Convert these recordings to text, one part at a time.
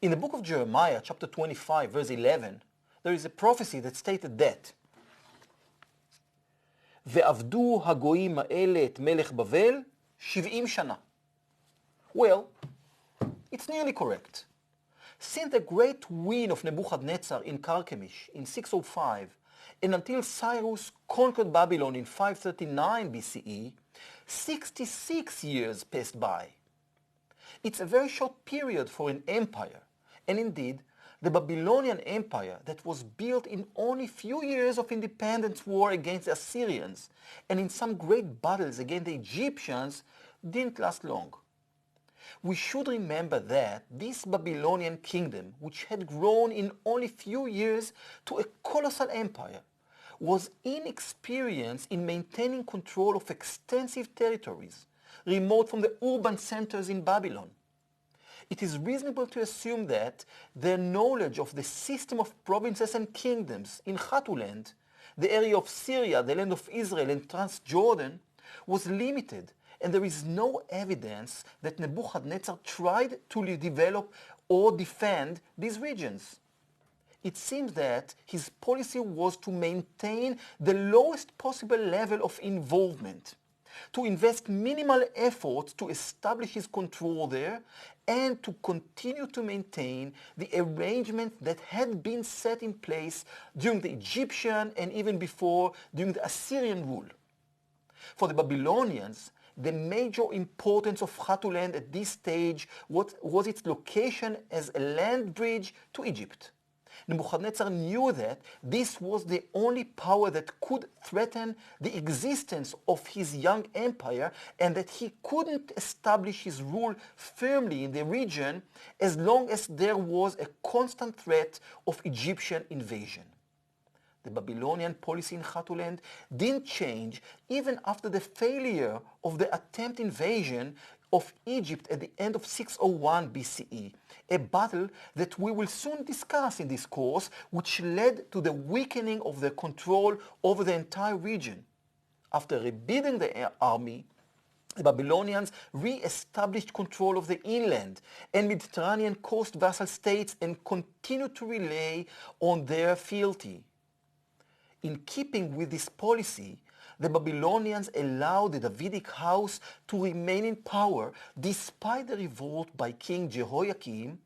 In the book of Jeremiah, chapter 25, verse 11, there is a prophecy that stated that ועבדו הגויים האלה את מלך בבל 70 שנה. Well, it's nearly correct. Since the great win of Nebuchadnezzar in Carchemish in 605 and until Cyrus conquered Babylon in 539 BCE, 66 years passed by. It's a very short period for an empire, and indeed, the Babylonian Empire that was built in only few years of independence war against the Assyrians and in some great battles against the Egyptians didn't last long. We should remember that this Babylonian kingdom, which had grown in only few years to a colossal empire, was inexperienced in maintaining control of extensive territories, remote from the urban centers in Babylon. It is reasonable to assume that their knowledge of the system of provinces and kingdoms in Chatuland, the area of Syria, the land of Israel, and Transjordan, was limited, and there is no evidence that Nebuchadnezzar tried to develop or defend these regions. It seems that his policy was to maintain the lowest possible level of involvement, to invest minimal efforts to establish his control there, and to continue to maintain the arrangements that had been set in place during the Egyptian and even before during the Assyrian rule. For the Babylonians, the major importance of Chatuland at this stage was its location as a land bridge to Egypt. Nebuchadnezzar knew that this was the only power that could threaten the existence of his young empire and that he couldn't establish his rule firmly in the region as long as there was a constant threat of Egyptian invasion. The Babylonian policy in Chatuland didn't change even after the failure of the attempt invasion of Egypt at the end of 601 BCE, a battle that we will soon discuss in this course, which led to the weakening of their control over the entire region. After rebuilding the army, the Babylonians re-established control of the inland and Mediterranean coast vassal states and continued to rely on their fealty. In keeping with this policy, the Babylonians allowed the Davidic house to remain in power despite the revolt by King Jehoiakim,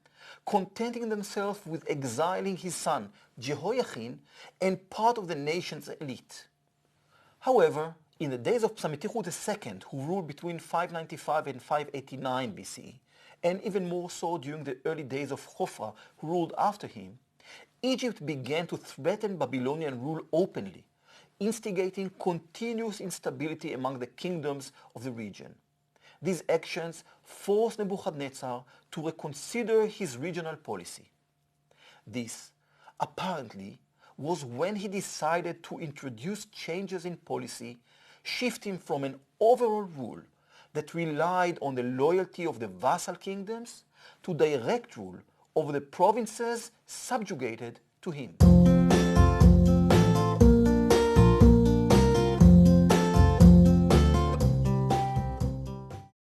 contenting themselves with exiling his son Jehoiachin and part of the nation's elite. However, in the days of Psamitichu II, who ruled between 595 and 589 BCE, and even more so during the early days of Khofra, who ruled after him, Egypt began to threaten Babylonian rule openly, instigating continuous instability among the kingdoms of the region. These actions forced Nebuchadnezzar to reconsider his regional policy. This, apparently, was when he decided to introduce changes in policy, shifting from an overall rule that relied on the loyalty of the vassal kingdoms to direct rule over the provinces subjugated to him.